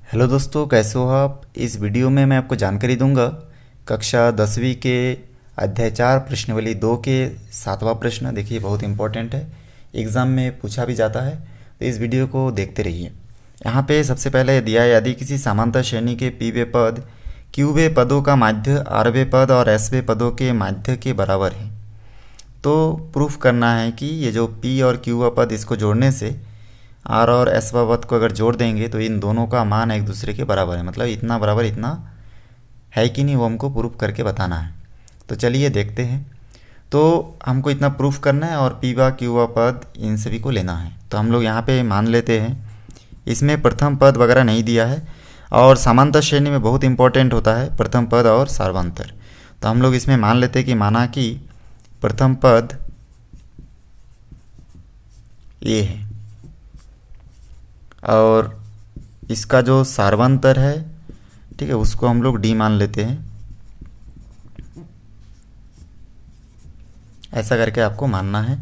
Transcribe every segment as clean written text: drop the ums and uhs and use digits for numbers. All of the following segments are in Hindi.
हेलो दोस्तों, कैसे हो आप। इस वीडियो में मैं आपको जानकारी दूंगा कक्षा 10वीं के अध्याय 4 प्रश्नावली 2 के 7वां प्रश्न। देखिए, बहुत इंपॉर्टेंट है, एग्ज़ाम में पूछा भी जाता है, तो इस वीडियो को देखते रहिए। यहाँ पे सबसे पहले दिया है, यदि किसी समांतर श्रेणी के पी वे पद क्यू वे पदों का माध्य आर वे पद और एस वे पदों के माध्य के बराबर है, तो प्रूफ करना है कि ये जो पी और क्यू वा पद, इसको जोड़ने से आर और एस वा पद को अगर जोड़ देंगे तो इन दोनों का मान एक दूसरे के बराबर है। मतलब इतना बराबर इतना है कि नहीं, वो हमको प्रूफ करके बताना है। तो चलिए देखते हैं। तो हमको इतना प्रूफ करना है और पी वा क्यू वा पद इन सभी को लेना है। तो हम लोग यहाँ पे मान लेते हैं, इसमें प्रथम पद वगैरह नहीं दिया है, और समांतर श्रेणी में बहुत इंपॉर्टेंट होता है प्रथम पद और सार्वंतर। तो हम लोग इसमें मान लेते हैं कि माना कि प्रथम पद ए है और इसका जो सार्वंतर है, ठीक है, उसको हम लोग डी मान लेते हैं। ऐसा करके आपको मानना है।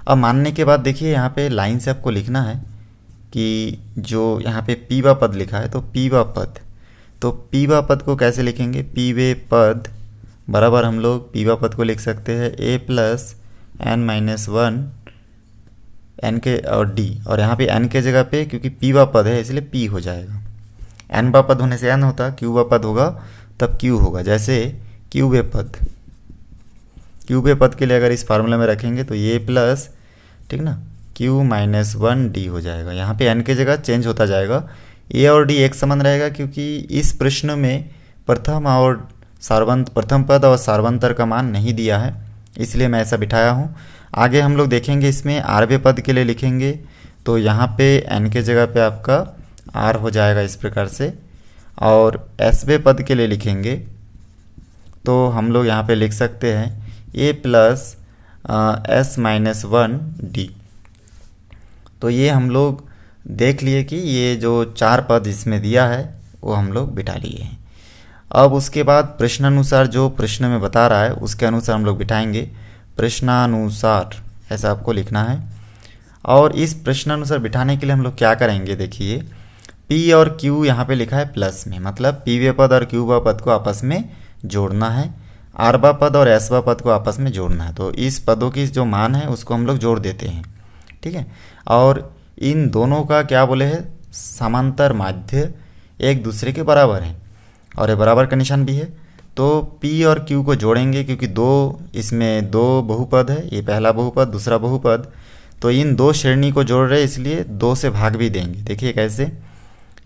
अब मानने के बाद देखिए, यहाँ पे लाइन से आपको लिखना है कि जो यहाँ पे पी वा पद लिखा है, तो पी वा पद, तो पी वा पद को कैसे लिखेंगे, पी वे पद बराबर हम लोग पी वा पद को लिख सकते हैं A plus N minus one N के और डी, और यहाँ पे एन के जगह पे क्योंकि पी वा पद है इसलिए पी हो जाएगा। एन वा पद होने से एन होता, क्यू वा पद होगा तब क्यू होगा। जैसे क्यू वे पद, क्यू वे पद के लिए अगर इस फार्मूला में रखेंगे तो ये प्लस, ठीक ना, क्यू माइनस वन डी हो जाएगा। यहाँ पे एन के जगह चेंज होता जाएगा, ए और डी एक समान रहेगा क्योंकि इस प्रश्न में प्रथम पद और सार्वंतर का मान नहीं दिया है, इसलिए मैं ऐसा बिठाया हूँ। आगे हम लोग देखेंगे, इसमें आरवे पद के लिए लिखेंगे तो यहाँ पे एन के जगह पे आपका आर हो जाएगा इस प्रकार से, और एसवे पद के लिए लिखेंगे तो हम लोग यहाँ पे लिख सकते हैं A plus S minus one D. तो ये हम लोग देख लिए कि ये जो चार पद इसमें दिया है वो हम लोग बिठा लिए हैं। अब उसके बाद प्रश्नानुसार जो प्रश्न में बता रहा है उसके अनुसार हम लोग बिठाएंगे। प्रश्नानुसार ऐसा आपको लिखना है, और इस प्रश्नानुसार बिठाने के लिए हम लोग क्या करेंगे, देखिए पी और क्यू यहाँ पे लिखा है प्लस में, मतलब पी वे पद और क्यू वा पद को आपस में जोड़ना है, आर वा पद और एस वा पद को आपस में जोड़ना है। तो इस पदों की जो मान है उसको हम लोग जोड़ देते हैं, ठीक है। और इन दोनों का क्या बोले है, समांतर माध्य एक दूसरे के बराबर है, और ये बराबर का निशान भी है। तो P और Q को जोड़ेंगे क्योंकि इसमें दो बहुपद है, ये पहला बहुपद दूसरा बहुपद, तो इन दो श्रेणी को जोड़ रहे इसलिए दो से भाग भी देंगे। देखिए कैसे,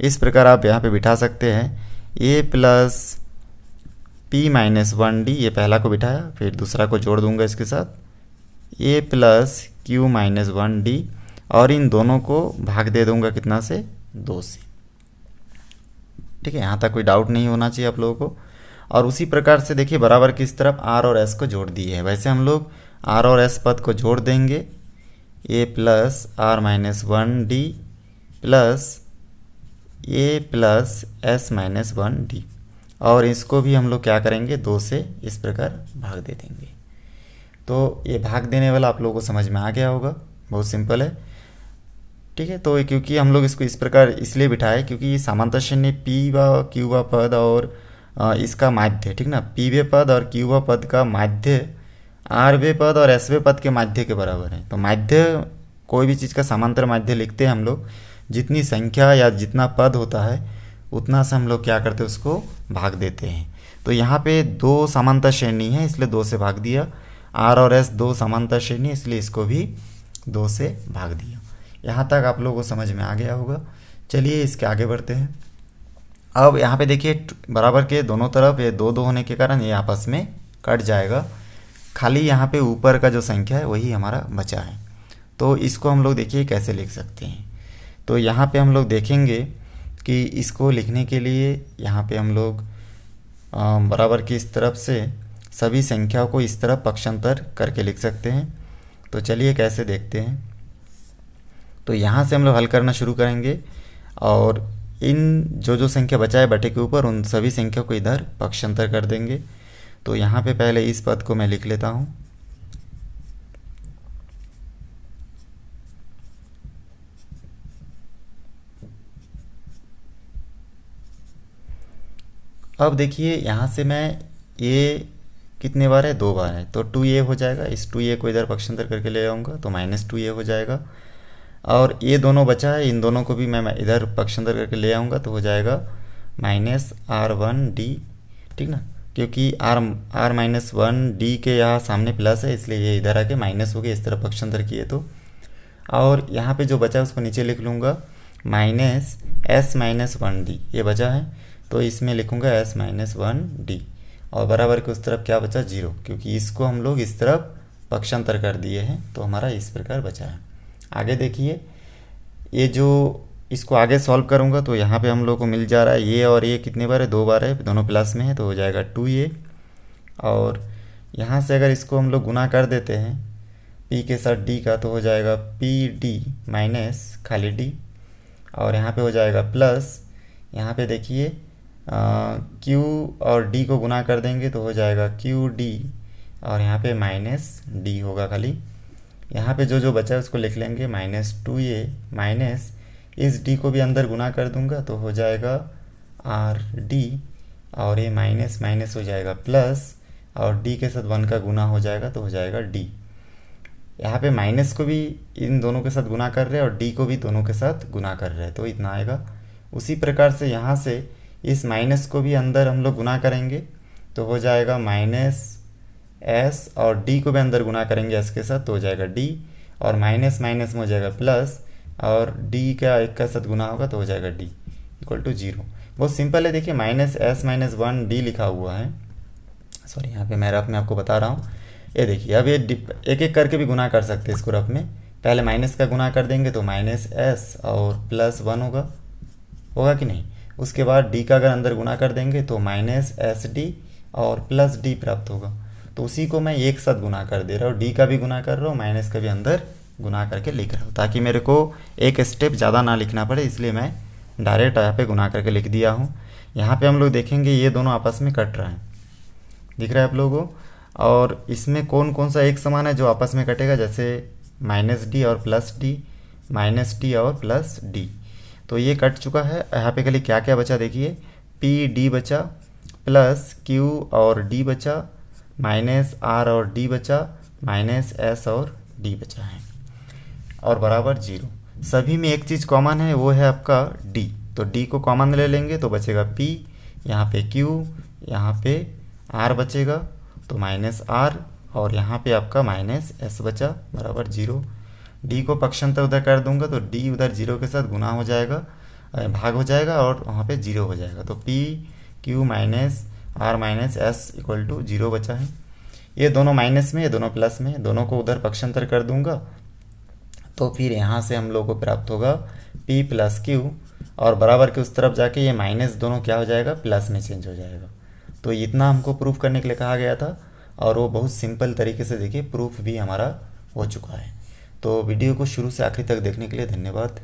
इस प्रकार आप यहाँ पे बिठा सकते हैं A plus P minus one D, ये पहला को बिठाया, फिर दूसरा को जोड़ दूंगा इसके साथ A plus Q minus one D, और इन दोनों को भाग दे दूंगा कितना से, दो से, ठीक है। यहाँ तक कोई डाउट नहीं होना चाहिए आप लोगों को। और उसी प्रकार से देखिए बराबर की इस तरफ आर और एस को जोड़ दिए है, वैसे हम लोग आर और एस पद को जोड़ देंगे, A plus R minus one D plus A plus S minus one D, और इसको भी हम लोग क्या करेंगे, दो से इस प्रकार भाग दे देंगे। तो ये भाग देने वाला आप लोगों को समझ में आ गया होगा, बहुत सिंपल है, ठीक है। तो क्योंकि हम लोग इसको इस प्रकार इसलिए बिठाए क्योंकि ये समांतर श्रेणी पी व क्यू व पद और इसका माध्य, ठीक ना, पी वे पद और क्यू व पद का माध्य आर वे पद और एस वे पद के माध्य के बराबर है। तो माध्य, कोई भी चीज़ का समांतर माध्य लिखते हैं हम लोग, जितनी संख्या या जितना पद होता है उतना से हम लोग क्या करते हैं, उसको भाग देते हैं। तो यहाँ पे दो समांतर श्रेणी है इसलिए दो से भाग दिया, आर और एस दो समांतर श्रेणी इसलिए इसको भी दो से भाग दिया। यहाँ तक आप लोगों को समझ में आ गया होगा। चलिए इसके आगे बढ़ते हैं। अब यहाँ पे देखिए बराबर के दोनों तरफ ये दो दो होने के कारण ये आपस में कट जाएगा, खाली यहाँ पे ऊपर का जो संख्या है वही हमारा बचा है। तो इसको हम लोग देखिए कैसे लिख सकते हैं। तो यहाँ पे हम लोग देखेंगे कि इसको लिखने के लिए यहाँ पे हम लोग बराबर की इस तरफ से सभी संख्याओं को इस तरफ पक्षांतर करके लिख सकते हैं। तो चलिए कैसे देखते हैं। तो यहाँ से हम लोग हल करना शुरू करेंगे, और इन जो संख्या बचा है बटे के ऊपर उन सभी संख्या को इधर पक्षांतर कर देंगे। तो यहाँ पे पहले इस पद को मैं लिख लेता हूँ, अब देखिए यहाँ से मैं ये कितने बार है, 2 बार है, तो 2a हो जाएगा। इस 2a को इधर पक्षांतर करके ले आऊँगा तो -2a हो जाएगा। और ये दोनों बचा है, इन दोनों को भी मैं इधर पक्षांतर करके ले आऊँगा तो हो जाएगा -r1d, ठीक ना, क्योंकि r-1d के यहाँ सामने प्लस है इसलिए ये इधर आके माइनस हो गया, इस तरह पक्षांतर किए तो। और यहाँ पे जो बचा है उसको नीचे लिख लूँगा -s-1d, ये बचा है तो इसमें लिखूँगा s-1d, और बराबर के उस तरफ क्या बचा, 0, क्योंकि इसको हम लोग इस तरफ पक्षांतर कर दिए हैं तो हमारा इस प्रकार बचा है। आगे देखिए, ये जो इसको आगे सॉल्व करूँगा तो यहाँ पे हम लोग को मिल जा रहा है ये और ये कितने बार है, 2 बार है, दोनों प्लस में है तो हो जाएगा 2a। और यहाँ से अगर इसको हम लोग गुना कर देते हैं p के साथ d का तो हो जाएगा pd माइनस खाली d, और यहाँ पे हो जाएगा प्लस, यहाँ पे देखिए q और d को गुना कर देंगे तो हो जाएगा qd, और यहाँ पे -d होगा खाली। यहाँ पे जो जो बचा है उसको लिख लेंगे -2a माइनस, इस d को भी अंदर गुना कर दूंगा तो हो जाएगा rd, और ये माइनस माइनस हो जाएगा प्लस, और d के साथ 1 का गुना हो जाएगा तो हो जाएगा d। यहाँ पे माइनस को भी इन दोनों के साथ गुना कर रहे हैं और d को भी दोनों के साथ गुना कर रहे हैं तो इतना आएगा। उसी प्रकार से यहाँ से इस माइनस को भी अंदर हम लोग गुना करेंगे तो हो जाएगा -s, और d को भी अंदर गुना करेंगे s के साथ तो हो जाएगा d, और माइनस माइनस में हो जाएगा प्लस, और d का एक का साथ गुना होगा तो हो जाएगा d इक्वल टू 0। बहुत सिंपल है, देखिए -s-1d लिखा हुआ है, सॉरी यहाँ पे मैं रफ में आपको बता रहा हूँ। ये देखिए अब ये एक एक करके भी गुना कर सकते हैं इसको रफ में, पहले माइनस का गुना कर देंगे तो -s और +1 होगा कि नहीं, उसके बाद d का अगर अंदर गुना कर देंगे तो -sd और +d प्राप्त होगा। तो उसी को मैं एक साथ गुना कर दे रहा हूँ, d का भी गुना कर रहा हूँ, माइनस का भी अंदर गुना करके लिख रहा हूँ ताकि मेरे को एक स्टेप ज़्यादा ना लिखना पड़े, इसलिए मैं डायरेक्ट यहाँ पे गुना करके लिख दिया हूँ। यहाँ पे हम लोग देखेंगे ये दोनों आपस में कट रहे हैं, दिख रहा है आप लोगों को, और इसमें कौन कौन सा एक समान है जो आपस में कटेगा, जैसे -d और +d, -d और +d, तो ये कट चुका है। यहाँ पे खाली क्या क्या बचा देखिए, pd बचा, प्लस q और d बचा, -r और d बचा, -s और d बचा है, और बराबर 0। सभी में एक चीज़ कॉमन है, वो है आपका d, तो d को कॉमन ले लेंगे तो बचेगा p, यहाँ पे q, यहाँ पे r बचेगा तो -r, और यहाँ पे आपका -s बचा बराबर 0। d को पक्षांतर उधर कर दूंगा तो d उधर 0 के साथ गुना हो जाएगा, भाग हो जाएगा और वहाँ पे 0 हो जाएगा, तो p q -r -s equal to 0 बचा है। ये दोनों माइनस में, ये दोनों प्लस में, दोनों को उधर पक्षांतर कर दूंगा तो फिर यहाँ से हम लोग को प्राप्त होगा p + q, और बराबर के उस तरफ जाके ये माइनस दोनों क्या हो जाएगा, प्लस में चेंज हो जाएगा। तो इतना हमको प्रूफ करने के लिए कहा गया था, और वो बहुत सिंपल तरीके से देखिए प्रूफ भी हमारा हो चुका है। तो वीडियो को शुरू से आखिरी तक देखने के लिए धन्यवाद।